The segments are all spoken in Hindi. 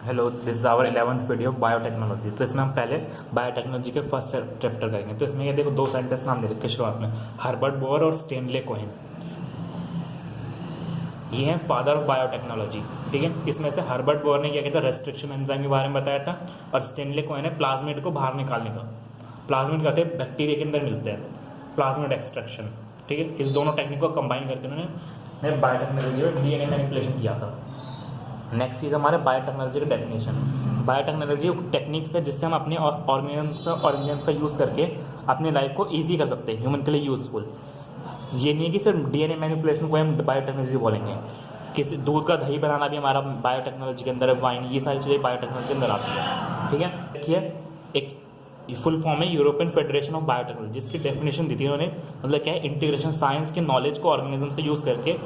Hello, this is our 11th video biotechnology. तो इसमें हम पहले बायोटेक्नोलॉजी के फर्स्ट चैप्टर करेंगे। तो इसमें ये देखो दो साइंटिस्ट नाम दे रखे शुरुआत में, हर्बर्ट बोर और स्टेनले कोहेन। ये हैं फादर ऑफ बायोटेक्नोलॉजी। ठीक है, इसमें से हर्बर्ट बोर ने क्या किया था, रेस्ट्रिक्शन एंजाइम के बारे में बताया था, और स्टेनले कोहेन ने प्लाज्मिड को बाहर निकालने का। प्लाज्मिड कहते हैं बैक्टीरिया के अंदर मिलते हैं, प्लाज्मिड एक्सट्रैक्शन। ठीक है, इस दोनों टेक्निक को कंबाइन करके उन्होंने बायोटेक्नोलॉजी में डीएनए मैनिपुलेशन किया था। नेक्स्ट चीज़ हमारे बायोटेक्नोलॉजी का डेफिनेशन। बायोटेक्नोलॉजी टेक्निक्स है जिससे हम अपने ऑर्गेनिजम्स का यूज़ करके अपनी लाइफ को ईजी कर सकते हैं, ह्यूमन के लिए यूज़फुल। ये नहीं कि सिर्फ डीएनए मैनिपुलेशन को हम बायोटेक्नोलॉजी बोलेंगे। किसी दूध का दही बनाना भी हमारा बायोटेक्नोलॉजी के अंदर है, वाइन, ये सारी चीज़ें बायोटेक्नोलॉजी के अंदर आती है। ठीक है, देखिए एक फुल फॉर्म है यूरोपियन फेडरेशन ऑफ बायोटेक्नोलॉजी, जिसकी डेफिनेशन दी थी उन्होंने। मतलब क्या है, इंटीग्रेशन साइंस के नॉलेज को ऑर्गेनिजम्स का यूज़ करके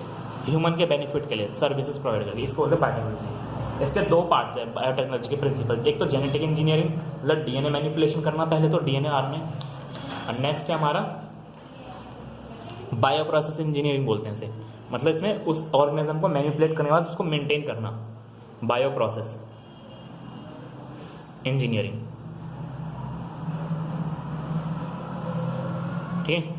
ह्यूमन के बेनिफिट के लिए सर्विसेज प्रोवाइड करके, इसको बोलते हैं बायोटेक्नोलॉजी। इसके दो पार्ट्स है बायोटेक्नोलॉजी के प्रिंसिपल। एक तो जेनेटिक इंजीनियरिंग, मतलब डीएनए मैनिपुलेशन करना पहले तो डीएनए आरएनए, और नेक्स्ट है हमारा बायो प्रोसेस इंजीनियरिंग बोलते हैं इसे। मतलब इसमें उस ऑर्गेनिज्म को मैनिपुलेट करने के बाद उसको मेंटेन करना, बायो प्रोसेस इंजीनियरिंग। ठीक है,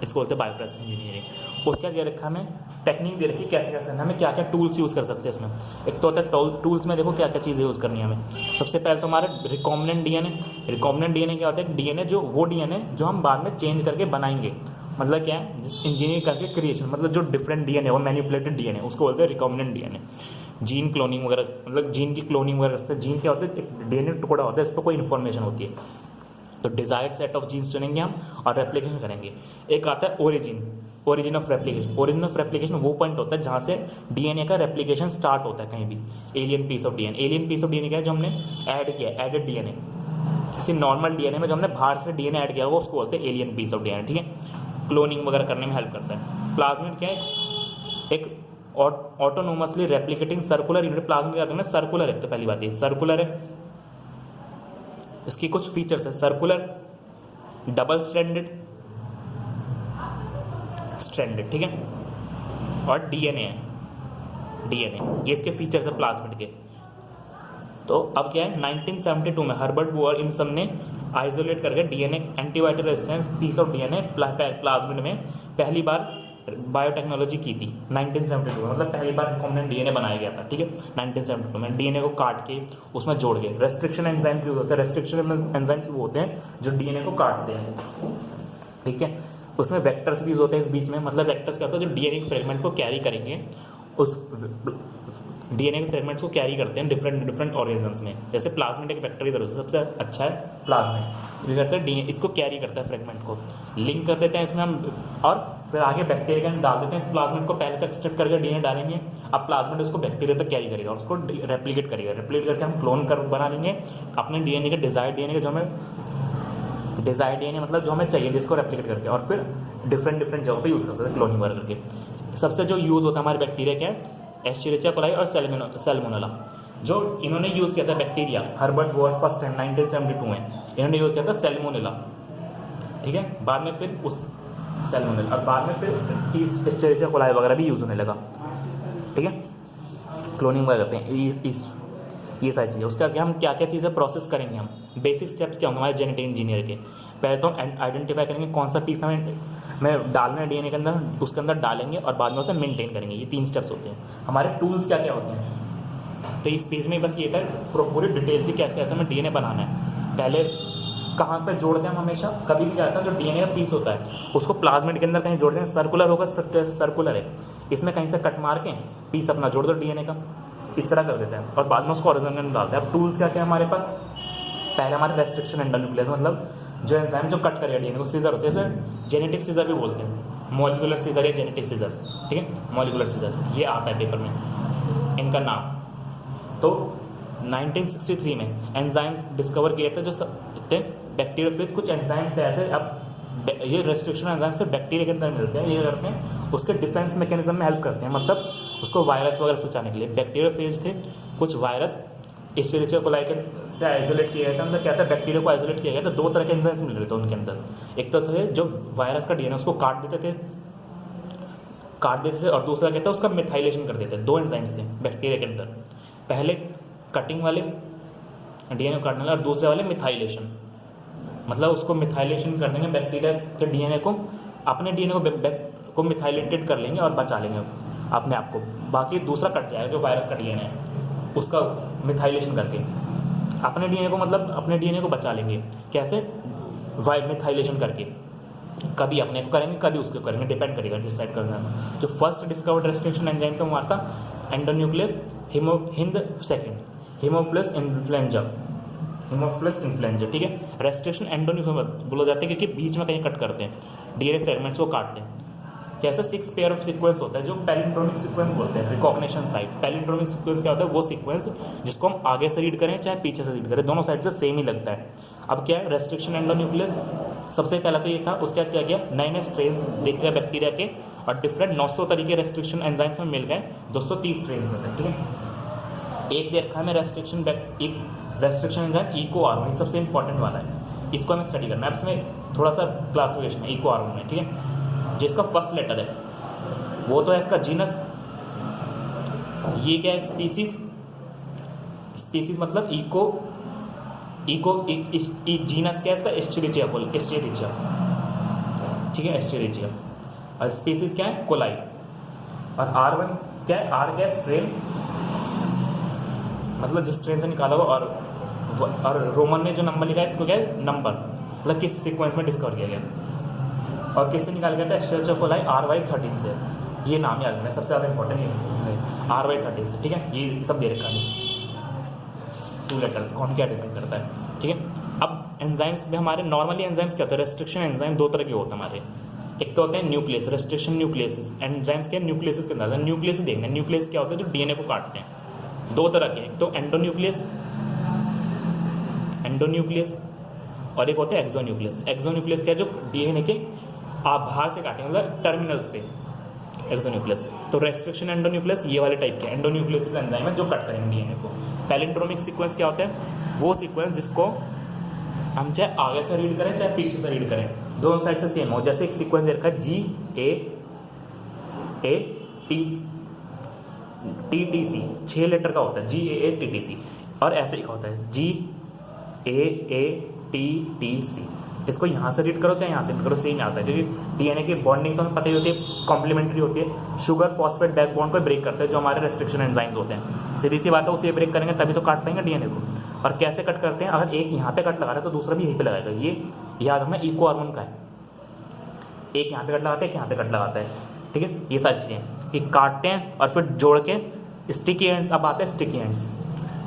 इसको बोलते हैं बायो प्रोसेस इंजीनियरिंग। उसके क्या रखा हमें टेक्निक दे रखी है कैसे कैसे हमें क्या क्या टूल्स यूज़ कर सकते हैं इसमें। एक तो होता है टूल्स में देखो क्या क्या चीज़ें यूज़ करनी है हमें। सबसे पहले तो हमारे रिकॉम्बिनेंट डीएनए। रिकॉम्बिनेंट डीएनए क्या होता है, डीएनए जो वो डीएनए जो हम बाद में चेंज करके बनाएंगे। मतलब क्या है, इंजीनियरिंग करके क्रिएशन, मतलब जो डिफरेंट डीएनए वो मैनिपुलेटेड डीएनए, उसको बोलते हैं रिकॉम्बिनेंट डीएनए। जीन क्लोनिंग वगैरह, मतलब जीन की क्लोनिंग वगैरह करते हैं। जीन क्या होता है, एक डीएनए टुकड़ा होता है, इस पर कोई इन्फॉर्मेशन होती है, तो डिजायर्ड सेट ऑफ जीन्स चुनेंगे हम और रेप्लिकेशन करेंगे। एक आता है origin of replication. Origin of replication वो पॉइंट होता है जहाँ से डीएनए का रेप्लिकेशन स्टार्ट होता है कहीं भी। Alien piece of DNA. Alien piece of DNA क्या है, जो हमने ऐड किया, एडेड डीएनए। किसी नॉर्मल डीएनए में जो हमने बाहर से डीएनए ऐड किया वो उसको बोलते हैं एलियन पीस ऑफ डीएनए। ठीक है, क्लोनिंग वगैरह करने में हेल्प करता है। प्लाज्मिड क्या है, एक autonomously replicating circular unit. Plasmid क्या होता है, सर्कुलर है। तो पहली बात ये सर्कुलर है, इसकी कुछ फीचर्स है, सर्कुलर, डबल स्ट्रैंडेड, ठीक है, और डीएनए है, डीएनए, ये इसके फीचर्स है प्लाज्मिड के। तो अब क्या है, 1972 में हर्बर्ट बोर इन सब ने आइसोलेट करके DNA antibiotic resistance piece of DNA plasmid में पहली बार बायोटेक्नोलॉजी की थी 1972 में। मतलब पहली बार रिकॉम्बिनेंट डीएनए बनाया गया था। ठीक है, 1972 में डीएनए को काट के उसमें जोड़ के रेस्ट्रिक्शन एंजाइम्स यूज होते हैं। रेस्ट्रिक्शन एंजाइम्स वो होते हैं जो डीएनए को काटते हैं। ठीक है, उसमें वेक्टर्स भी यूज होते हैं इस बीच में। मतलब वेक्टर्स क्या होता है, जो डीएनए के फ्रेगमेंट को कैरी करेंगे, उस डीएनए के फ्रेगमेंट्स को कैरी करते हैं डिफरेंट ऑर्गेनिजम्स में। जैसे प्लाज्मिड एक वेक्टर की तरह से सबसे अच्छा है प्लाज्मिड, तो करते हैं डीएनए, इसको कैरी करता है फ्रेगमेंट को, लिंक कर देते हैं इसमें हम, और फिर आगे बैक्टीरिया के अंदर डाल देते हैं। इस प्लाज्मिड को पहले तक स्ट्रिप करके डीएनए डालेंगे, अब प्लाज्मिड उसको बैक्टीरिया तक कैरी करेगा और उसको रेप्लिकेट करेगा। रेप्लिकेट करके हम क्लोन कर बना लेंगे अपने डीएनए के डिजायर्ड डीएनए के, जो हमें डिजायर्ड डीएनए मतलब जो हमें चाहिए, जिसको रेप्लिकेट करके, और फिर डिफरेंट जगह पे यूज़ कर सकते हैं क्लोनिंग वगैरह करके। सबसे जो यूज़ होता है हमारे बैक्टीरिया क्या है, एस्चेरिचिया कोलाई और सैल्मोनेला। जो इन्होंने यूज़ किया था bacteria, Herbert bore first time 1972 में इन्होंने यूज़ किया था सैल्मोनेला। ठीक है, बाद में फिर उस सैल्मोनेला और बाद में फिर एस्चेरिचिया कोलाई वगैरह भी यूज़ होने लगा। ठीक है, क्लोनिंग वगैरह करते हैं, ये सारी चीज़ें। उसके आगे हम क्या क्या चीज़ें प्रोसेस करेंगे, हम बेसिक स्टेप्स क्या होंगे हमारे जेनेटिक इंजीनियर के। पहले तो हम आइडेंटिफाई करेंगे कौन सा पीस हमें डालना है डीएनए के अंदर, उसके अंदर डालेंगे और बाद में उसे मेंटेन करेंगे। ये 3 स्टेप्स होते हैं। हमारे टूल्स क्या क्या होते हैं, तो इस पेज में बस ये था पूरी डिटेल थी कैसे कैसे हमें डीएनए बनाना है। पहले कहाँ पे जोड़ते हैं हम हमेशा, कभी भी क्या होता है, जो डीएनए का पीस होता है उसको प्लाज्मिड के अंदर कहीं जोड़ते हैं। सर्कुलर होगा स्ट्रक्चर, सर्कुलर है, इसमें कहीं से कट मार के पीस अपना जोड़ दो डीएनए का, इस तरह कर देते हैं और बाद में उसको ऑर्गेनिज्म में डालते हैं। अब टूल्स क्या क्या है हमारे पास, पहले हमारे रेस्ट्रिक्शन एंडोन्यूक्लियस, मतलब जो एंजाइम जो कट करेगा डीएनए को, सीजर होते हैं, सर जेनेटिक सीजर भी बोलते हैं, मॉलिक्यूलर सीजर या जेनेटिक सीजर। ठीक है, मॉलिक्यूलर सीजर ये आता है पेपर में इनका नाम। तो 1963 में एंजाइम्स डिस्कवर किए थे, जो बैक्टीरिया फिर कुछ एंजाइम्स थे ऐसे। अब ये रेस्ट्रिक्शन एंजाइम से बैक्टीरिया के अंदर मिलते हैं, ये करते हैं उसके डिफेंस मैकेनिज्म में हेल्प करते हैं, मतलब उसको वायरस वगैरह से बचाने के लिए। बैक्टीरिया फेज थे, कुछ वायरस एस्चेरिचिया कोलाई से आइसोलेट किया गया था। मतलब क्या था, बैक्टीरिया को आइसोलेट किया गया था। 2 तरह के एंजाइम्स मिल रहे थे उनके अंदर। एक तो थे जो वायरस का डीएनए उसको काट देते थे और दूसरा क्या था, उसका मिथाइलेशन कर देते थे। 2 एंजाइम्स थे बैक्टीरिया के अंदर। पहले कटिंग वाले डीएनए को काटने वाले, और दूसरे वाले मिथाइलेशन, मतलब उसको मिथाइलेशन कर देंगे बैक्टीरिया के डीएनए को, अपने डीएनए को मिथाइलेटेड कर लेंगे और बचा लेंगे अपने आप को। बाकी दूसरा कट जाएगा जो वायरस का डीएनए है उसका मिथाइलेशन करके अपने डीएनए को, मतलब अपने डीएनए को बचा लेंगे। कैसे? मिथाइलेशन करके, कभी अपने को करेंगे कभी उसको करेंगे, डिपेंड करेगा डिसाइड करना। जो फर्स्ट डिस्कवर्ड रेस्ट्रिक्शन एंजाइम था हमारा था endonuclease Hind, second Haemophilus influenza, ठीक है। रेस्ट्रिक्शन एंडोन्यूक्लियस बोला जाता है क्योंकि बीच में कहीं कट करते हैं डीएनए फ्रेगमेंट्स को काटते हैं। कैसे? 6 पेयर ऑफ सीक्वेंस होता है जो पैलिंड्रोमिक सीक्वेंस बोलते हैं, रिकॉग्निशन साइट। पैलिंड्रोमिक सीक्वेंस क्या होता है? वो सीक्वेंस जिसको हम आगे से रीड करें चाहे पीछे से रीड करें, दोनों साइड से सेम ही लगता है। अब क्या है? रेस्ट्रिक्शन एंडोन्यूक्लियस सबसे पहला तो ये था, उसके बाद क्या गया, नए नए स्ट्रेन्स देखे गए बैक्टीरिया के, और डिफरेंट 900 तरीके रेस्ट्रिक्शन एंजाइम्स में मिल गए 230 स्ट्रेन्स में से, ठीक है। एक दे रखा है मैं रेस्ट्रिक्शन एंजाइम इको आर1, सबसे इंपॉर्टेंट वाला है, इसको हमें स्टडी करना है। इसमें थोड़ा सा क्लासिफिकेशन है इको आर1 में, ठीक है। जिसका फर्स्ट लेटर है वो तो है इसका जीनस, ये क्या है? स्पीसीज मतलब जीनस क्या है इसका? एस्चेरिचिया, ठीक है, एस्चेरिचिया। और स्पीसीज क्या है? कोलाई। और R1 क्या है? R क्या है? स्ट्रेन, मतलब जिस स्ट्रेन से निकाला हुआ, और रोमन में जो नंबर लिखा है इसको क्या है? नंबर, मतलब किस सीक्वेंस में डिस्कवर किया गया, और किससे निकाला गया था? एस्चेरिचिया कोलाई RY13 से। ये नाम याद रखना है, सबसे ज़्यादा इंपॉर्टेंट ये RY13 से, ठीक है। ये सब दे रखा है 2 लेटर्स, कौन क्या डिपेंड करता है, ठीक है। अब एंजाइम्स में हमारे नॉर्मली एंजाइम्स क्या होता है? रेस्ट्रिक्शन एंजाइम 2 तरह के होते हैं हमारे। एक तो होते हैं न्यूक्लियस, रेस्ट्रिक्शन न्यूक्लियस एंजाइम्स के न्यूक्लियस के अंदर। न्यूक्लियस देखना है, न्यूक्लियस क्या होता है? जो डीएनए को काटते हैं। 2 तरह के, एक तो एंडोन्यूक्लियस और एक होता है एक्सोन्यूक्लियस। एक्सोन्यूक्लियस क्या है? जो डीएनए के बाहर से काटेंगे, मतलब टर्मिनल्स पे, एक्सोन्यूक्लियस। तो रेस्ट्रिक्शन एंडोन्यूक्लियस ये वाले टाइप के एंडोन्यूक्लियस एंजाइम है जो कट करेंगे डीएनए को। पैलिंड्रोमिक सीक्वेंस क्या होता है? वो सीक्वेंस जिसको हम चाहे आगे से रीड करें चाहे पीछे से रीड करें, दोनों साइड से सेम हो। जैसे एक सीक्वेंस दे रखा है GAATTC, 6 लेटर का होता है GAATTC, और ऐसे लिखा होता है GAATTC। इसको यहाँ से रीड करो चाहे यहाँ से रीड करो, सेम आता है, क्योंकि डीएनए की बॉन्डिंग तो हमें पता ही होती है, कॉम्प्लीमेंट्री होती है। शुगर फॉस्फेट बैकबोन को ब्रेक करते हैं जो हमारे रेस्ट्रिक्शन एंजाइम्स होते हैं। सीधी सी बात है, उसे ब्रेक करेंगे तभी तो काट पाएंगे डीएनए को। और कैसे कट करते हैं? अगर एक यहाँ पे कट लगा रहा है तो दूसरा भी यहीं पे लगाएगा। ये याद रखना इको आर1 का है, एक यहाँ पे कट लगाता है, एक यहाँ पे कट लगाता है, ठीक है। ये सारी चीज़ें कि काटते हैं और फिर जोड़ के स्टिकी एंड्स। अब आते हैं स्टिकी एंड्स।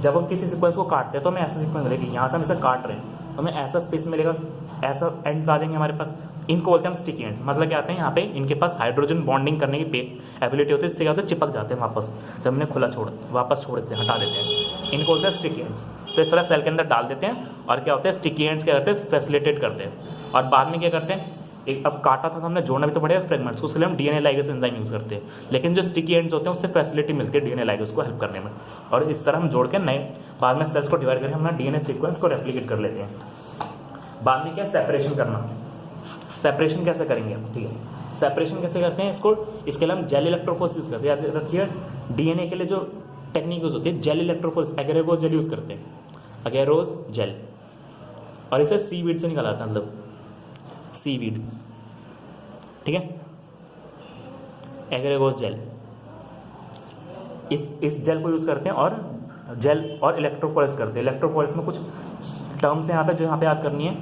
जब हम किसी सीक्वेंस को काटते हैं तो हमें ऐसा सीक्वेंस मिलेगी, यहाँ से हम इसे काट रहे हैं तो हमें ऐसा स्पेस मिलेगा, ऐसा एंड्स आ जाएंगे हमारे पास। इनको बोलते हैं हम स्टिकी एंड्स। मतलब क्या आते हैं? यहाँ पे इनके पास हाइड्रोजन बॉन्डिंग करने की एबिलिटी होती है, जिससे क्या होता है? चिपक जाते हैं वापस, जब हमने खुला वापस छोड़ देते हैं, हटा देते हैं। इनको बोलते हैं स्टिकी एंड्स। तो इस तरह सेल के अंदर डाल देते हैं, और क्या होता है? स्टिकी एंड्स क्या करते हैं? फैसिलिटेट करते हैं। और बाद में क्या करते हैं? एक अब काटा था तो हमने जोड़ना भी तो पड़ेगा फ्रेगमेंट्स, उसके लिए हम डीएनए लाइगेज एंजाइम यूज़ करते हैं। लेकिन जो स्टिकी एंड्स होते हैं उससे फैसिलिटी मिलती है डीएनए लाइगेज को हेल्प करने में, और इस तरह हम जोड़ के नए बाद में सेल्स को डिवाइड करके हम डीएनए सीक्वेंस को रेप्लिकेट कर लेते हैं। बाद में क्या? सेपरेशन करना। सेपरेशन कैसे करेंगे हम? ठीक है, सेपरेशन कैसे करते हैं इसको? इसके लिए हम जेल इलेक्ट्रोफोरेसिस यूज़ करते हैं। याद रखिए, डीएनए के लिए जो टेक्निक यूज़ होती है gel electrophoresis, agarose gel use करते हैं, एगेरोस जेल। और इसे सीवीड से निकाला जाता है, मतलब सीवीड, ठीक है, एगेरोस जेल। इस जेल को यूज़ करते हैं, और जेल और इलेक्ट्रोफोरेसिस करते हैं। इलेक्ट्रोफोरेसिस में कुछ टर्म्स हैं यहाँ पे जो यहाँ पे याद करनी है।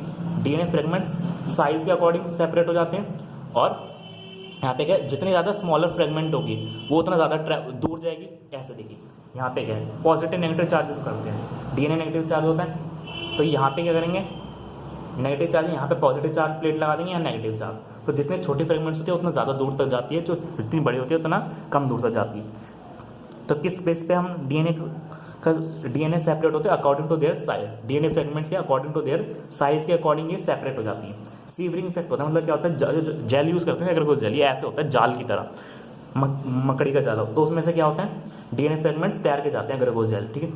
डीएनए फ्रेगमेंट्स साइज के अकॉर्डिंग सेपरेट हो जाते हैं, और यहाँ पे क्या है? जितनी ज़्यादा स्मॉलर फ्रेगमेंट होगी वो उतना ज़्यादा दूर जाएगी। ऐसे देखिए यहाँ पे क्या है? पॉजिटिव नेगेटिव चार्जेस करते हैं। डीएनए नेगेटिव चार्ज होता है, तो यहाँ पे क्या करेंगे? नेगेटिव चार्ज, यहाँ पे पॉजिटिव चार्ज प्लेट लगा देंगे, या नेगेटिव चार्ज। तो जितने छोटी फ्रेगमेंट्स होती है उतना ज़्यादा दूर तक जाती है, जो जितनी बड़ी होती है उतना कम दूर तक जाती है। तो किस बेस पे हम डीएनए सेपरेट होते हैं? According to their size. DNA fragments के अकॉर्डिंग टू देयर साइज के अकॉर्डिंग ये सेपरेट हो जाती है। सीवरिंग इफेक्ट होता है, मतलब क्या होता है? जो जेल यूज़ करते हैं अगर कोई जेल, ये ऐसे होता है जाल की तरह, मकड़ी का जाल हो, तो उसमें से क्या होता है? डीएनए फ्रेगमेंट्स तैयार के जाते हैं अगर कोई जेल, ठीक है।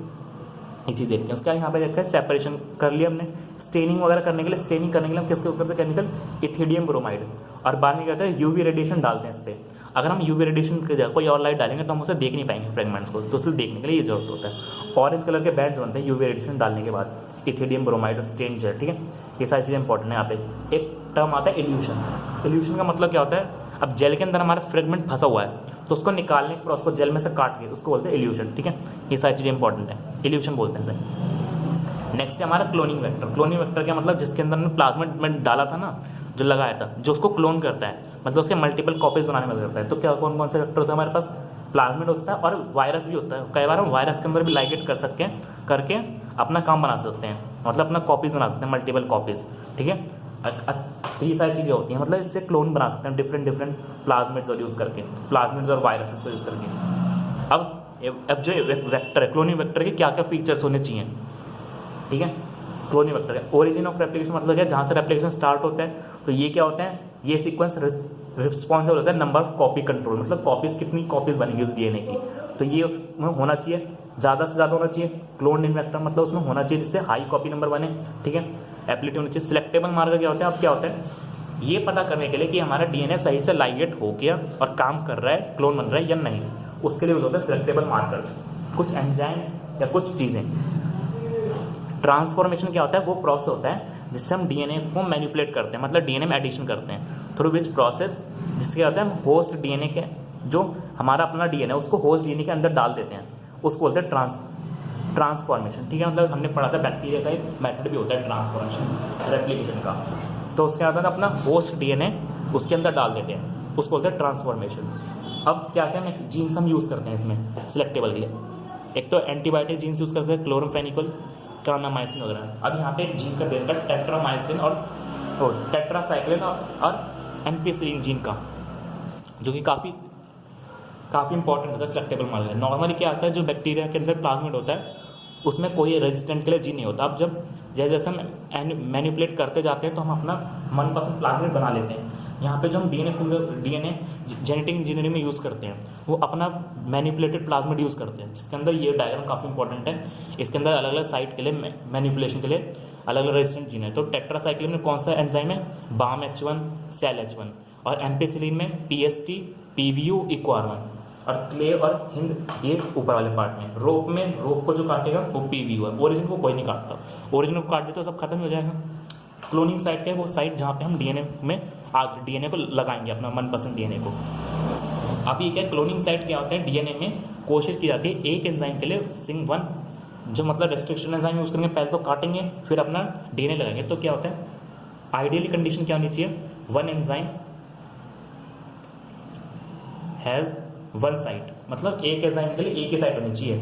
एक चीज़ देखते हैं। उसका यहाँ पे देखा है सेपरेशन कर लिया हमने। स्टेनिंग वगैरह करने के लिए, स्टेनिंग करने के लिए हम किसके यूज़ करते हैं? Chemical ethidium bromide. और बाद में क्या होता है, यूवी रेडिएशन डालते हैं इस पर। अगर हम यूवी रेडिएशन की जगह कोई और लाइट डालेंगे तो हम उसे देख नहीं पाएंगे फ्रेगमेंट्स को, तो उसलिए देखने के लिए ये जरूरत होता है। ऑरेंज कलर के बैंड्स बनते हैं यूवी रेडिएशन डालने के बाद, इथिडियम ब्रोमाइड और स्टेन जेल, ठीक है। ये सारी चीज़ें इंपॉर्टेंट है। यहाँ पे एक टर्म आता है इल्यूशन। इल्यूशन का मतलब क्या होता है, अब जेल के अंदर हमारा फ्रेगमेंट फंसा हुआ है तो उसको निकालने के बाद उसको जेल में से काट के उसको बोलते हैं इल्यूशन, ठीक है। ये सारी चीज़ें इंपॉर्टेंट है, इल्यूशन बोलते हैं सर। नेक्स्ट है हमारा क्लोनिंग वेक्टर। क्लोनिंग वेक्टर क्या मतलब, जिसके अंदर हमने प्लाज्मिड में डाला था ना, जो लगाया था, जो उसको क्लोन करता है, मतलब उसके मल्टीपल कॉपीज बनाने में करता है। तो क्या कौन कौन से वेक्टर होते हैं हमारे पास? प्लाज्मिड होता है और वायरस भी होता है। कई बार हम वायरस के अंदर भी लाइगेट कर सकते हैं, करके अपना काम बना सकते हैं, मतलब अपना कॉपीज बना सकते हैं, मल्टीपल कॉपीज, ठीक है। तो ये सारी चीज़ें होती हैं, मतलब इससे क्लोन बना सकते हैं डिफरेंट प्लाज्मिड्स और यूज़ करके, प्लाज्मिड्स और वायरसेस को यूज़ करके। अब जो वेक्टर है, क्लोनिंग वेक्टर के क्या क्या फीचर्स होने चाहिए, ठीक है। क्लोनिंग वेक्टर है ओरिजिन ऑफ रेप्लिकेशन, मतलब क्या, जहाँ से रेप्लिकेशन स्टार्ट होता है तो ये क्या होता है, ये सीक्वेंस रिस्पॉन्सिबल होता है नंबर ऑफ कॉपी कंट्रोल, मतलब कॉपीज, कितनी कॉपीज बनेंगी उस डीएनए की, तो ये उसमें होना चाहिए, ज़्यादा से ज़्यादा होना चाहिए। क्लोन इन वेक्टर मतलब उसमें होना चाहिए जिससे हाई कॉपी नंबर बने, ठीक है। एप्लिटी होनी चाहिए। सिलेक्टेबल मार्कर क्या होता है, अब क्या होता है, ये पता करने के लिए कि हमारा डीएनए सही से लाइगेट हो गया और काम कर रहा है, क्लोन बन रहा है या नहीं, उसके लिए होता है सिलेक्टेबल मार्कर। कुछ एंजाइम्स या कुछ चीज़ें। ट्रांसफॉर्मेशन क्या होता है, वो प्रोसेस होता है जिससे हम डीएनए को मैनिपुलेट करते हैं, मतलब डीएनए में एडिशन करते हैं, थ्रू विच प्रोसेस, जिससे क्या होता है, हम होस्ट डीएनए के, जो हमारा अपना डीएनए उसको होस्ट डीएनए के अंदर डाल देते हैं, उसको बोलते हैं ट्रांसफॉर्मेशन, ठीक है। मतलब हमने पढ़ा था बैक्टीरिया का एक मेथड भी होता है ट्रांसफॉर्मेशन रेप्लिकेशन का, तो उसके बाद अपना होस्ट डीएनए उसके अंदर डाल देते हैं, उसको बोलते हैं ट्रांसफॉर्मेशन। अब क्या क्या जीन्स हम यूज़ करते हैं इसमें सिलेक्टेबल के लिए, एक तो एंटीबायोटिक जीन्स यूज़ करते हैं, क्लोरोफेनिकोल, कार्नामाइसिन वगैरह। अब यहाँ पे एक जीन का देर का टेट्रामाइसिन और टेट्रासाइक्लिन और एम्पिसिलिन जीन का, जो कि काफ़ी इंपॉर्टेंट होता है सिलेक्टेबल मार्कर। नॉर्मली क्या आता है, जो बैक्टीरिया के अंदर प्लाज्मिड होता है उसमें कोई रेजिस्टेंट के लिए जीन नहीं होता। अब जब जैसे हम मैनिपुलेट करते जाते हैं तो हम अपना मनपसंद प्लाज्मिड बना लेते हैं। यहाँ पे जो हम डीएनए जेनेटिक इंजीनियरिंग में यूज़ करते हैं, वो अपना मैनिपुलेटेड प्लाज्मिड यूज़ करते हैं, जिसके अंदर ये डायग्राम काफ़ी इंपॉर्टेंट है। इसके अंदर अलग अलग साइट के लिए मैनिपुलेशन के लिए अलग अलग रेजिस्टेंट जीन है। तो टेट्रासाइक्लिन में कौन सा एंजाइम है, BAM-H1, SAL-H1, और एम्पिसिलिन में PST, PVU, EcoR1, और क्ले और हिंद ये ऊपर वाले पार्ट में। रोप को जो काटेगा वो PVU है, ओरिजिन को कोई नहीं काटता, ओरिजिन को काट दे तो सब खत्म हो जाएगा। क्लोनिंग साइट है वो साइट जहाँ पे हम डीएनए में डीएनए को लगाएंगे, अपना मनपसंद डीएनए को। अब ये क्या, क्लोनिंग साइट क्या होता है, डीएनए में कोशिश की जाती है एक एंजाइम के लिए सिंग वन, जो मतलब रेस्ट्रिक्शन एंजाइम यूज़ करेंगे, पहले तो काटेंगे फिर अपना डीएनए लगाएंगे। तो क्या होता है, आइडियली कंडीशन क्या होनी चाहिए, one enzyme has one site, मतलब एक एंजाइम के लिए एक ही साइट होनी चाहिए,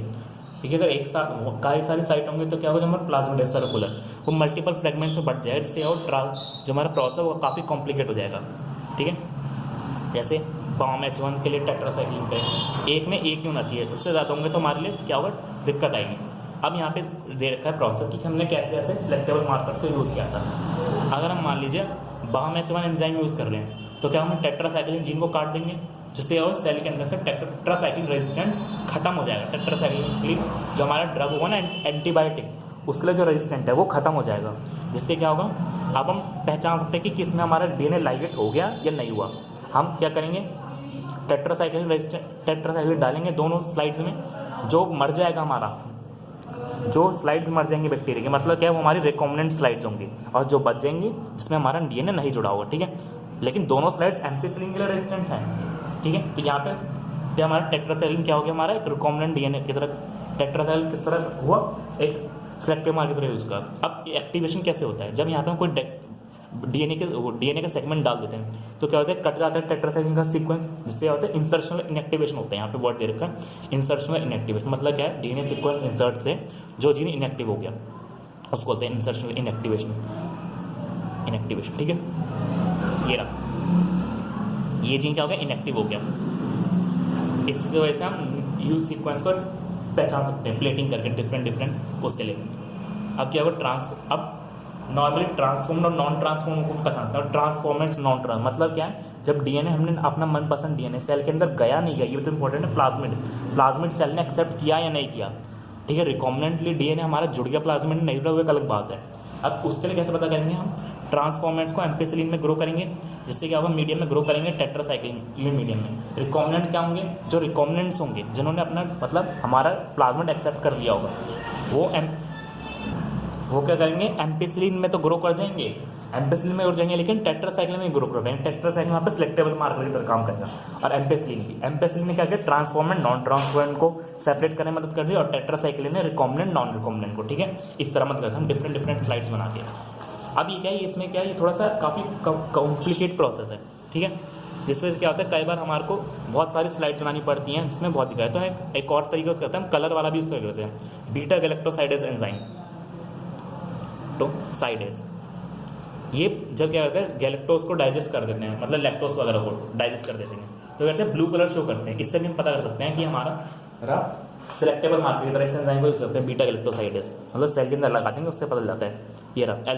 ठीक है। अगर एक साथ कई सारी साइट होंगे तो क्या होगा, जो हमारा प्लाज्मिड सर्कुलर वो मल्टीपल फ्रेगमेंट्स में बढ़ जाएगा, जिससे और जो हमारा प्रोसेस है वो काफ़ी कॉम्प्लिकेट हो जाएगा, ठीक है। जैसे BAM-H1 के लिए टेट्रासाइक्लिन पे एक में एक ही होना चाहिए, उससे ज़्यादा होंगे तो हमारे लिए क्या होगा, दिक्कत आएगी। अब यहाँ पे दे रखा है प्रोसेस कि हमने कैसे कैसे सिलेक्टेबल मार्कर्स को यूज़ किया था। अगर हम मान लीजिए BAM-H1 एंजाइम यूज़ कर रहे हैं तो क्या हम टेट्रासाइक्लिन जीन को काट देंगे, जिससे और सेल के अंदर से टेट्रासाइक्लिन रेजिस्टेंट खत्म हो जाएगा। टेट्रासाइक्लिन जो हमारा ड्रग होगा ना एंटीबायोटिक, उसके लिए जो रेजिस्टेंट है वो खत्म हो जाएगा, जिससे क्या होगा, अब हम पहचान सकते हैं कि किस में हमारा डीएनए लाइगेट हो गया या नहीं हुआ। हम क्या करेंगे, टेट्रासाइक्लिन डालेंगे दोनों स्लाइड्स में, जो मर जाएगा हमारा, जो स्लाइड्स मर जाएंगे बैक्टीरिया के, मतलब क्या है, वो हमारी रिकॉम्बिनेंट स्लाइड्स होंगी, और जो बच जाएंगी जिसमें हमारा डीएनए नहीं जुड़ा होगा, ठीक है। लेकिन दोनों स्लाइड्स एम्पिसिलिन के लिए रेजिस्टेंट हैं, ठीक है। तो यहाँ पे हमारा टेट्रासाइक्लिन क्या हो गया, हमारा एक रिकॉम्बिनेंट डीएनए की तरह, टेट्रासाइक्लिन किस तरह हुआ, एक सिलेक्टिव मार्कर की तरह यूज़ का। अब एक्टिवेशन कैसे होता है, जब यहाँ पे हम कोई डीएनए का सेगमेंट डाल देते हैं तो क्या होता है, कट जाता है टेट्रासाइक्लिन का सीक्वेंस, जिससे क्या होता है, इंसर्शनल इनएक्टिवेशन होता है। यहाँ पे वर्ड दे रखा है इंसर्शनल इनएक्टिवेशन, मतलब क्या है, डीएनए सीक्वेंस इंसर्ट से जो जीन इनएक्टिव हो गया उसको बोलते हैं इंसर्शनल इनएक्टिवेशन, ठीक है। ये रहा, ये जीन क्या हो गया, इनएक्टिव हो गया। इसकी वजह से हम यू सीक्वेंस को पहचान सकते हैं प्लेटिंग करके डिफरेंट उसके लिए। अब क्या होगा, अब नॉर्मली ट्रांसफॉर्म्ड और नॉन ट्रांसफॉर्म को पहचान सकते हैं। ट्रांसफॉर्मेंट्स नॉन ट्रांस मतलब क्या है, जब डीएनए हमने अपना मनपसंद डीएनए सेल के अंदर गया नहीं गया, ये तो इंपॉर्टेंट है। प्लाज्मिड सेल ने एक्सेप्ट किया या नहीं किया, ठीक है। रिकॉम्बिनेंटली डीएनए हमारा जुड़ गया प्लाज्मिड में, नहीं जुड़ा हुआ एक अलग बात है। अब उसके लिए कैसे पता करेंगे हम, ट्रांसफॉर्मेंट्स को एम्पिसिलिन में ग्रो करेंगे, जिससे क्या होगा मीडियम में ग्रो करेंगे टेट्रासाइक्लिन मीडियम में। रिकॉम्बिनेंट क्या होंगे, जो रिकॉम्बिनेंट्स होंगे जिन्होंने अपना मतलब हमारा प्लाज्मिड एक्सेप्ट कर लिया होगा, वो क्या करेंगे, एम्पिसिलिन में तो ग्रो कर जाएंगे, एम्पिसिलिन में ग्रो जाएंगे, लेकिन टेट्रासाइक्लिन में ग्रो कर जाएंगे। टेट्रासाइक्लिन वहाँ पे सिलेक्टेबल मार्कर की तरह काम करेगा। और एम्पिसिलिन ने क्या किया, ट्रांसफॉर्मेंट नॉन ट्रांसफॉर्मेंट को सेपरेट करने में मदद कर दी, और टेट्रासाइक्लिन ने रिकॉम्बिनेंट नॉन रिकॉम्बिनेंट को, ठीक है, इस तरह मदद करते हैं हम डिफरेंट स्लाइड्स बना के। अब ये क्या है, इसमें क्या है, ये थोड़ा सा काफ़ी कॉम्प्लिकेट प्रोसेस है, ठीक है, जिसमें क्या होता है कई बार हमारे को बहुत सारी स्लाइड्स बनानी पड़ती हैं, जिसमें बहुत दिक्कत है। तो एक और तरीका उसका करते हैं हम, कलर वाला भी यूज़ करते हैं, बीटा गैलेक्टोसाइडेज एंजाइम, तो साइडेज, ये जब क्या करते हैं गैलेक्टोज को डाइजेस्ट कर देते हैं, मतलब लैक्टोज वगैरह को डाइजेस्ट कर देते हैं, तो कहते हैं ब्लू कलर शो करते हैं। इससे भी हम पता कर सकते हैं कि हमारा सिलेक्टेबल मार्कर की तरह इस एंजाइम को यूज करते हैं, बीटा गैलेक्टोसाइडेज, मतलब सेल के अंदर लगा देंगे, उससे पता चल जाता है। ये रहा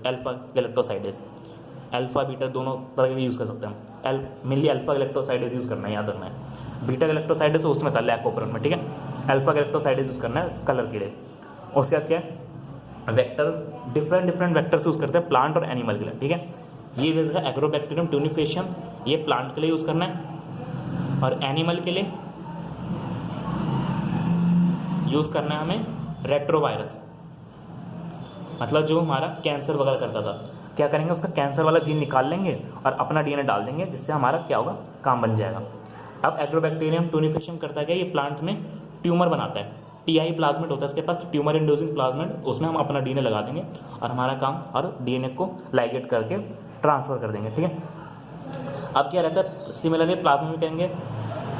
अल्फा गैलेक्टोसाइडेज, अल्फा बीटा दोनों तरह के यूज़ कर सकते हैं। मेनली अल्फा गैलेक्टोसाइडेज यूज़ करना है, याद रखना है। बीटा गैलेक्टोसाइडेज उसमें था लैकोपेरॉन में, ठीक है, अल्फा गैलेक्टोसाइडेज यूज़ करना है कलर के लिए। उसके बाद क्या है, वेक्टर, डिफरेंट वेक्टर्स यूज़ करते हैं प्लांट और एनिमल के लिए, ठीक है। ये है एग्रोबैक्टीरियम ट्यूनिफेशियम, ये प्लांट के लिए यूज़ करना है, और एनिमल के लिए यूज़ करना है हमें रेट्रोवायरस, मतलब जो हमारा कैंसर वगैरह करता था, क्या करेंगे उसका कैंसर वाला जीन निकाल लेंगे और अपना डीएनए डाल देंगे, जिससे हमारा क्या होगा, काम बन जाएगा। अब एग्रोबैक्टीरियम ट्यूनिफेशियम करता है क्या, ये प्लांट में ट्यूमर बनाता है, टीआई प्लाज्मिड होता है इसके पास, ट्यूमर इंड्यूसिंग प्लाज्मिड, उसमें हम अपना डीएनए लगा देंगे और हमारा काम, और डीएनए को लाइगेट करके ट्रांसफ़र कर देंगे, ठीक है। अब क्या रहता है, सिमिलरली प्लाज्मा में करेंगे,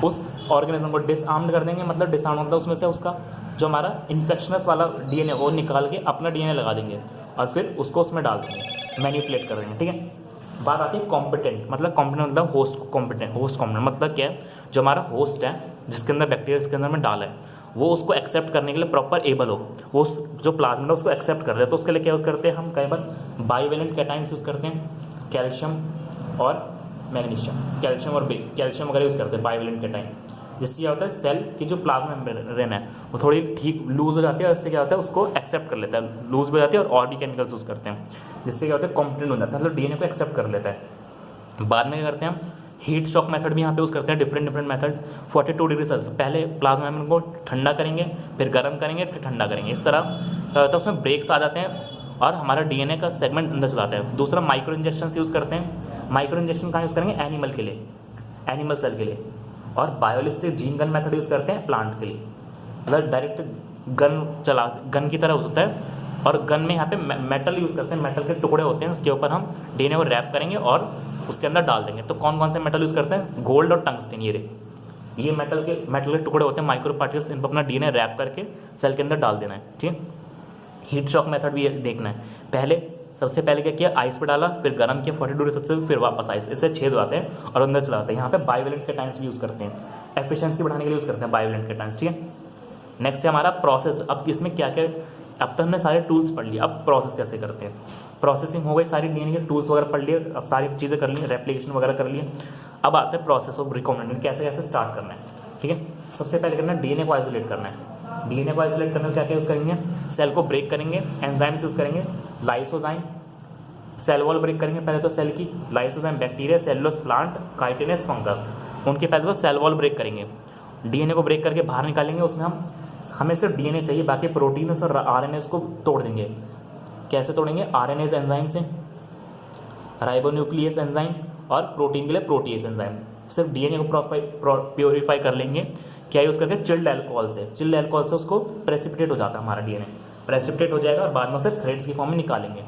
उस ऑर्गेनिज्म को डिसआर्म्ड कर देंगे, मतलब डिसआर्म मतलब उसमें से उसका जो हमारा इन्फेक्शनस वाला डीएनए वो निकाल के अपना डीएनए लगा देंगे और फिर उसको उसमें डाल देंगे, मैनिपुलेट कर देंगे, ठीक है। बात आती है कॉम्पिटेंट, मतलब कॉम्पिटेंट मतलब होस्ट कॉम्पिटेंट, होस्ट कॉम्पिटेंट मतलब क्या है, जो हमारा होस्ट है जिसके अंदर बैक्टीरिया जिसके अंदर में डाला है, वो उसको एक्सेप्ट करने के लिए प्रॉपर एबल हो, वो जो प्लाज्मिड है उसको एक्सेप्ट कर ले, तो उसके लिए क्या यूज़ करते हैं हम, कई बार बाइवेलेंट कैटाइंस यूज़ करते हैं, कैल्शियम और मैग्नीशियम, कैल्शियम वगैरह यूज़ करते हैं बाइवेलेंट कैटाइन, जिससे क्या होता है सेल की जो प्लाज्मा मेम्ब्रेन है वो थोड़ी ठीक लूज हो जाती है, और इससे क्या होता है उसको एक्सेप्ट कर लेता है, लूज हो जाती है, और भी केमिकल्स यूज़ करते हैं, जिससे क्या होता है कॉम्पिटेंट हो जाता है, मतलब डीएनए को एक्सेप्ट कर लेता है। बाद में क्या करते हैं हम, हीट शॉक मेथड भी यहाँ पे यूज़ करते हैं, डिफरेंट मेथड, 42 डिग्री सेल्सियस, पहले प्लाज्मा मेम्ब्रेन को ठंडा करेंगे, फिर गर्म करेंगे, फिर ठंडा करेंगे, इस तरह क्या होता है उसमें ब्रेक्स आ जाते हैं और हमारा डीएनए का सेगमेंट अंदर चलाता है। दूसरा माइक्रो इंजेक्शन यूज़ करते हैं, माइक्रो इंजेक्शन कहाँ यूज़ करेंगे, एनिमल के लिए, एनिमल सेल के लिए, और biolistic gene gun method use करते हैं प्लांट के लिए, मतलब डायरेक्ट गन की तरह होता है, और गन में यहाँ पे मेटल यूज़ करते हैं, मेटल के टुकड़े होते हैं, उसके ऊपर हम डीएनए को रैप करेंगे और उसके अंदर डाल देंगे। तो कौन कौन से मेटल यूज़ करते हैं, गोल्ड और टंगस्टन, ये मेटल के टुकड़े होते हैं, माइक्रो पार्टिकल्स, इन पर अपना डीएनए रैप करके सेल के अंदर डाल देना है, ठीक है। हीट शॉक मेथड भी देखना है, सबसे पहले क्या किया, आइस पे डाला, फिर गर्म किया 42 डिग्री सेल्सियस, फिर वापस आइस, इससे छेद आते हैं और अंदर चलाते हैं। यहाँ पे बाइवेलेंट कैटाइंस भी यूज़ करते हैं, एफिशिएंसी बढ़ाने के लिए यूज़ करते हैं बाइवेलेंट कैटाइंस, ठीक है। नेक्स्ट है हमारा प्रोसेस। अब इसमें क्या क्या, अब तक हमने सारे टूल्स पढ़ लिए, अब प्रोसेस कैसे करते हैं, प्रोसेसिंग हो गई, सारी डीएनए के टूल्स वगैरह पढ़ लिए, अब सारी चीज़ें कर ली, रेप्लिकेशन वगैरह कर लिए। अब आता है प्रोसेस ऑफ रिकॉम्बिनेंट, कैसे कैसे स्टार्ट करना है, ठीक है। सबसे पहले करना है डीएनए को आइसोलेट करना है, डीएनए को आइसोलेट करने में क्या क्या यूज़ करेंगे, सेल को ब्रेक करेंगे, एंजाइम्स यूज़ करेंगे, लाइसोजाइम, सेल वॉल ब्रेक करेंगे पहले तो सेल की, lysozyme bacteria, cellulose plant, chitinase fungus, उनके पहले तो सेल वॉल ब्रेक करेंगे, डीएनए को ब्रेक करके बाहर निकालेंगे, उसमें हमें सिर्फ डीएनए चाहिए, बाकी प्रोटीन्स और आरएनए को तोड़ देंगे। कैसे तोड़ेंगे, आरएनएज एंजाइम से, राइबोन्यूक्लियस एंजाइम, और प्रोटीन के लिए प्रोटीएस एंजाइम। सिर्फ डीएनए को प्योरीफाई कर लेंगे, क्या यूज़ करके, चिल्ड अल्कोहल से, चिल्ड अल्कोहल से उसको प्रेसिपिटेट हो जाता है हमारा डीएनए, प्रेसिपिटेट हो जाएगा, और बाद में उसे थ्रेड्स की फॉर्म में निकालेंगे,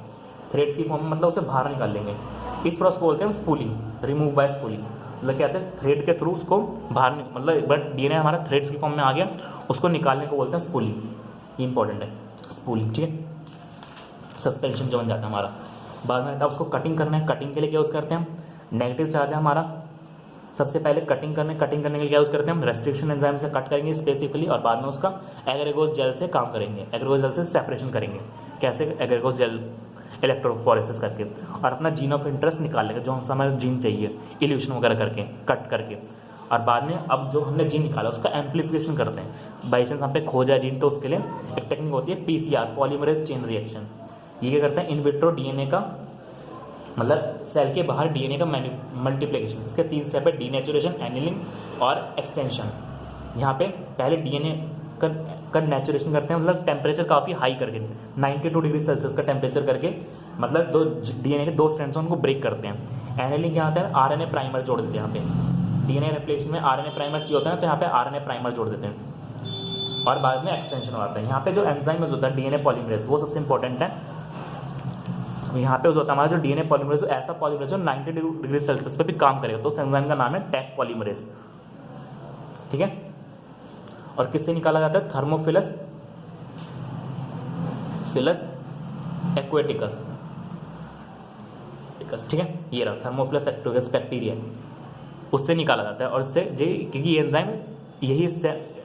थ्रेड्स की फॉर्म में मतलब उसे बाहर निकाल लेंगे। इस प्रोसेस को बोलते हैं स्पूलिंग, रिमूव बाय स्पूलिंग, मतलब क्या कहते हैं थ्रेड के थ्रू उसको बाहर, मतलब बट डीएनए हमारा थ्रेड्स की फॉर्म में आ गया, उसको निकालने को बोलते हैं स्पूलिंग, ये इंपॉर्टेंट है स्पूलिंग, ठीक है, सस्पेंशन जो बन जाता है हमारा। बाद में तब उसको कटिंग करना है, कटिंग के लिए क्या यूज़ करते हैं हम, नेगेटिव चार्ज है हमारा, सबसे पहले कटिंग करने के लिए क्या यूज़ करते हैं हम, रेस्ट्रिक्शन एंजाइम से कट करेंगे स्पेसिफिकली, और बाद में उसका एग्रेगोस जेल से काम करेंगे, एग्रेगोस जेल से सेपरेशन करेंगे। कैसे, एग्रेगोस जेल इलेक्ट्रोफोरेसिस करके, और अपना जीन ऑफ इंटरेस्ट निकाल लेंगे, जो हमसे हमारा जीन चाहिए, इल्यूशन वगैरह करके, कट करके, और बाद में अब जो हमने जीन निकाला उसका एम्पलीफिकेशन करते हैं, बाई चांस यहाँ पे खो जाए जीन तो उसके लिए एक टेक्निक होती है PCR, पॉलीमरेज चेन रिएक्शन। ये क्या करता है, इन विट्रो डीएनए का मतलब सेल के बाहर डीएनए का मल्टीप्लिकेशन। इसके 3 स्टेप है, डीनेचुरेशन, एनिलिंग और एक्सटेंशन। यहाँ पे पहले डीएनए का नेचुरेशन करते हैं, मतलब टेम्परेचर काफ़ी हाई करके 92 डिग्री सेल्सियस का टेम्परेचर करके, मतलब दो डीएनए के 2 स्ट्रैंड्स उनको ब्रेक करते हैं। एनिलिंग क्या होता है, आरएनए प्राइमर जोड़ देते हैं। यहाँ पे डीएनए रेप्लिकेशन में आरएनए प्राइमर चाहिए होता है, तो यहाँ पे आरएनए प्राइमर जोड़ देते हैं और बाद में एक्सटेंशन होता है। यहाँ पे जो एंजाइम होता है डीएनए पॉलीमरेज, वो सबसे इंपॉर्टेंट है। यहाँ पे होता है हमारा जो डीएनए पॉलीमरेज, ऐसा पॉलीमरेज जो 90 डिग्री सेल्सियस पे भी काम करेगा, तो उस एंजाइम का नाम है टैक पॉलीमरेज। ठीक है, और किससे निकाला जाता है, थर्मोफिलस एक्वेटिकस। ठीक है, ये रहा थर्मोफिलस एक्वेटिकस बैक्टीरिया, उससे निकाला जाता है। और इससे क्योंकि ये एंजाइम यही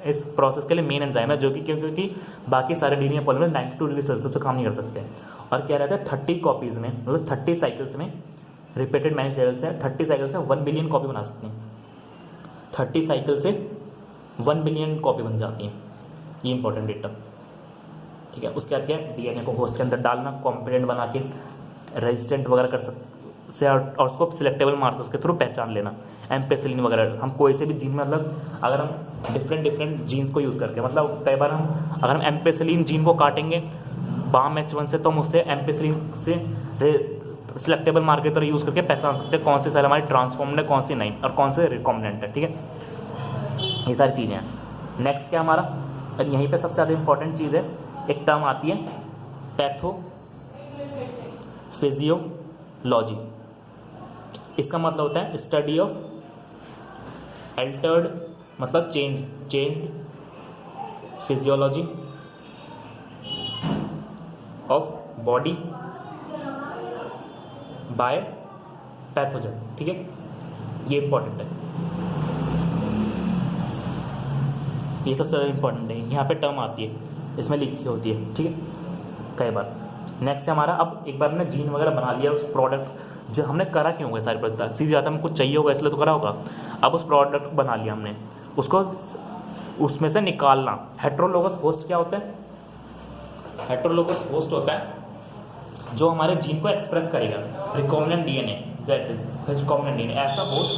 इस प्रोसेस के लिए मेन एंजाइम है, जो कि क्योंकि बाकी सारे डीएनए पॉलीमरेज 92 डिग्री सेल्सियस पे काम नहीं कर सकते। और क्या रहता है 30 कॉपीज़ में, मतलब 30 साइकिल्स में, रिपीटेड मैनी साइकिल्स है, 30 साइकिल से 1 बिलियन कॉपी बना सकते हैं। 30 साइकिल से 1 बिलियन कॉपी बन जाती हैं, ये इंपॉर्टेंट डेटा। ठीक है, उसके बाद क्या है, डीएनए को होस्ट के अंदर डालना, कॉम्पिटेंट बना के रेजिस्टेंट वगैरह कर सकते, और उसको सिलेक्टेबल मार्कर्स के थ्रू पहचान लेना। एम्पेसिलिन वगैरह, हम कोई से भी जीन, मतलब अगर हम डिफरेंट जीन्स को यूज़ करके, मतलब कई बार अगर हम एम्पेसिलिन जीन को काटेंगे BAM-H1 से, तो हम उससे एम्पेसिलिन से सिलेक्टेबल मार्कर तरह यूज़ करके पहचान सकते हैं कौन सी सेल हमारी ट्रांसफॉर्म्ड है, कौन सी नहीं, और कौन से रिकॉम्बिनेंट है। ठीक है, ये सारी चीज़ें हैं। नेक्स्ट क्या हमारा, और यहीं पे सबसे ज़्यादा इंपॉर्टेंट चीज़ है, एक टर्म आती है पैथोफिजियोलॉजी। इसका मतलब होता है स्टडी ऑफ अल्टर्ड, मतलब change physiology of body by pathogen. ठीक है, ये इंपॉर्टेंट है, ये सबसे ज़्यादा इंपॉर्टेंट है। यहाँ पे टर्म आती है, इसमें लिखी होती है। ठीक है, कई बार। नेक्स्ट है हमारा, अब एक बार हमने जीन वगैरह बना लिया, उस प्रोडक्ट जो हमने करा क्यों होगा, सारी प्रोडक्ट सीधी जाता हमें कुछ चाहिए होगा इसलिए तो करा होगा। अब उस प्रोडक्ट को बना लिया हमने, उसको उसमें से निकालना। हेट्रोलोगस होस्ट क्या होता है, हेट्रोलोगस होस्ट होता है जो हमारे जीन को एक्सप्रेस करेगा, recombinant DNA, that is recombinant DNA. ऐसा होस्ट,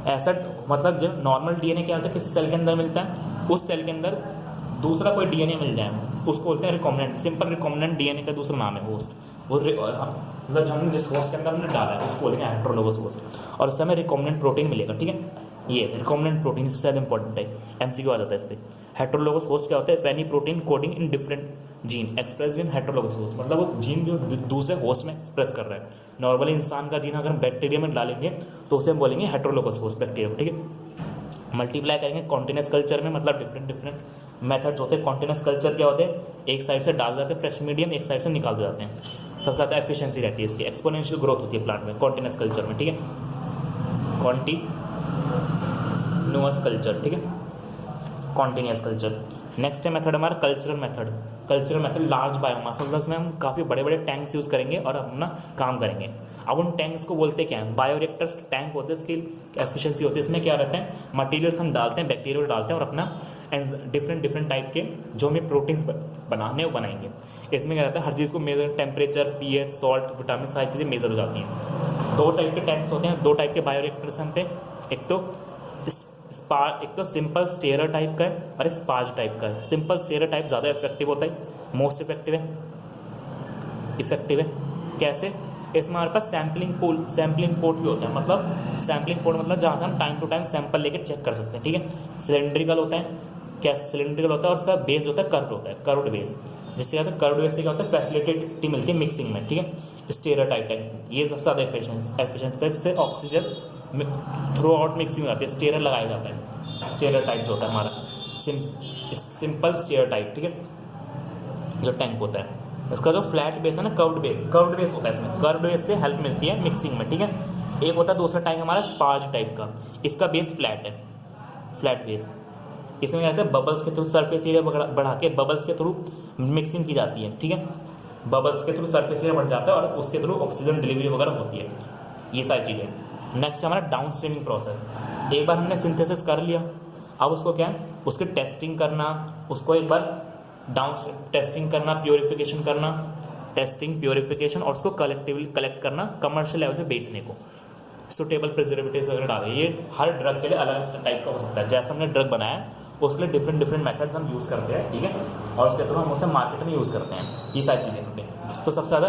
ऐसा मतलब जो नॉर्मल डीएनए क्या होता है, किसी सेल के अंदर मिलता है, उस सेल के अंदर दूसरा कोई डीएनए मिल जाए, उसको बोलते हैं रिकॉम्बिनेंट। सिंपल रिकॉम्बिनेंट डीएनए का दूसरा नाम है होस्ट। वो मतलब जो हमने जिस होस्ट के अंदर हमने डाला है उसको बोलेंगे हेट्रोलोगस होस्ट, और उससे हमें रिकॉम्बिनेंट प्रोटीन मिलेगा। ठीक है, ये रिकॉम्बिनेंट प्रोटीन सबसे ज़्यादा इंपॉर्टेंट है, एमसीक्यू आ जाता है इस पर। हेट्रोलोगस होस्ट क्या होता है, any protein coding in different gene express in heterologous host, मतलब वो जीन जो दूसरे होस्ट में एक्सप्रेस कर रहा है। नॉर्मली इंसान का जीन अगर हम बैक्टीरिया में डालेंगे तो उसे हम बोलेंगे हेट्रोलोगस होस्ट बैक्टीरिया। ठीक है, मल्टीप्लाई करेंगे कॉन्टिन्यूस कल्चर में, मतलब डिफरेंट मेथड्स होते हैं। कॉन्टिन्यूस कल्चर क्या होते हैं, एक साइड से डाल जाते हैं फ्रेश मीडियम, एक साइड से निकाल जाते हैं। सबसे ज़्यादा एफिशिएंसी रहती है इसकी, एक्सपोनेंशियल ग्रोथ होती है प्लांट में कॉन्टिन्यूस कल्चर में। ठीक है, कॉन्टिन्यूअस कल्चर। ठीक है, कॉन्टिन्यूअस कल्चर। नेक्स्ट है मेथड हमारा कल्चरल मेथड लार्ज बायोमास, मतलब इसमें हम काफ़ी बड़े बड़े टैंक्स यूज़ करेंगे और अपना काम करेंगे। अब उन टैंक्स को बोलते क्या हैं, बायोरिएक्टर्स टैंक होते हैं। इसकी एफिशिएंसी होती है, इसमें क्या रहता है, मटीरियल्स हम डालते हैं, बैक्टीरिया डालते हैं और अपना डिफरेंट टाइप के जो हमें प्रोटीन्स बनाने वो बनाएंगे। इसमें क्या रहता है, हर चीज़ को measure, temperature, pH, salt, vitamin, सारी चीज़ें मेजर हो जाती हैं। 2 टाइप के टैंक्स होते हैं, 2 टाइप के बायोरिएक्टर्स हम पे, एक तो सिंपल स्टेरर टाइप का है और एक स्पार्ज टाइप का है। सिंपल स्टेरर टाइप ज़्यादा इफेक्टिव होता है, मोस्ट इफेक्टिव है। कैसे, इसमें हमारे पास सैम्पलिंग पोर्ट भी होता है, मतलब सैम्पलिंग पोर्ट मतलब जहाँ से हम टाइम टू टाइम सैंपल लेके चेक कर सकते हैं। ठीक है, सिलेंड्रिकल होता है, कैसे सिलेंड्रिकल होता है, और उसका बेस होता है कर्व्ड होता है, कर्व्ड बेस। जिससे क्या होता है, कर्व्ड बेस से क्या होता है, फैसिलिटी मिलती है मिक्सिंग में। ठीक है, स्टेरर टाइप ये सबसे ज़्यादा एफिशिएंट है। इससे ऑक्सीजन थ्रू आउट मिक्सिंग आती है, स्टेरर लगाया जाता है। स्टेरर टाइप जो होता है हमारा सिंपल स्टेरर टाइप। ठीक है, जो टैंक होता है, इसका जो फ्लैट बेस है ना, कर्व्ड बेस होता है। इसमें कर्व्ड बेस से हेल्प मिलती है मिक्सिंग में। ठीक है, एक होता है दूसरा टैंक हमारा स्पार्ज टाइप का, इसका बेस फ्लैट है, फ्लैट बेस। इसमें क्या होता है, बबल्स के थ्रू सरफेस एरिया बढ़ा के बबल्स के थ्रू मिक्सिंग की जाती है। ठीक है, बबल्स के थ्रू सरफेस एरिया बढ़ जाता है और उसके थ्रू ऑक्सीजन डिलीवरी वगैरह होती है, ये सारी चीज़ें। नेक्स्ट हमारा डाउन स्ट्रीमिंग प्रोसेस। एक बार हमने सिंथेसिस कर लिया, अब उसको क्या है, उसकी टेस्टिंग करना, उसको एक बार डाउन टेस्टिंग करना, प्योरीफिकेशन करना, टेस्टिंग प्योरीफिकेशन, और उसको कलेक्टिवली कलेक्ट करना, कमर्शियल लेवल पे बेचने को, सुटेबल प्रिजर्वेटिव्स वगैरह डाले। ये हर ड्रग के लिए अलग टाइप का हो सकता है। जैसे हमने ड्रग बनाया है उसके लिए डिफरेंट डिफरेंट मेथड्स हम यूज़ करते हैं, ठीक है, और उसके थ्रू हम उसे मार्केट में यूज़ करते हैं, ये सारी चीज़ें पे। तो सबसे ज़्यादा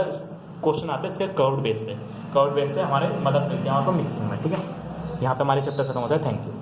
क्वेश्चन आते हैं इसके कर्व्ड बेस पे, कर्व्ड बेस से हमारे मदद मिलती है हमारे को मिक्सिंग में, ठीक है। यहाँ पे हमारे चैप्टर खत्म होता है। Thank you.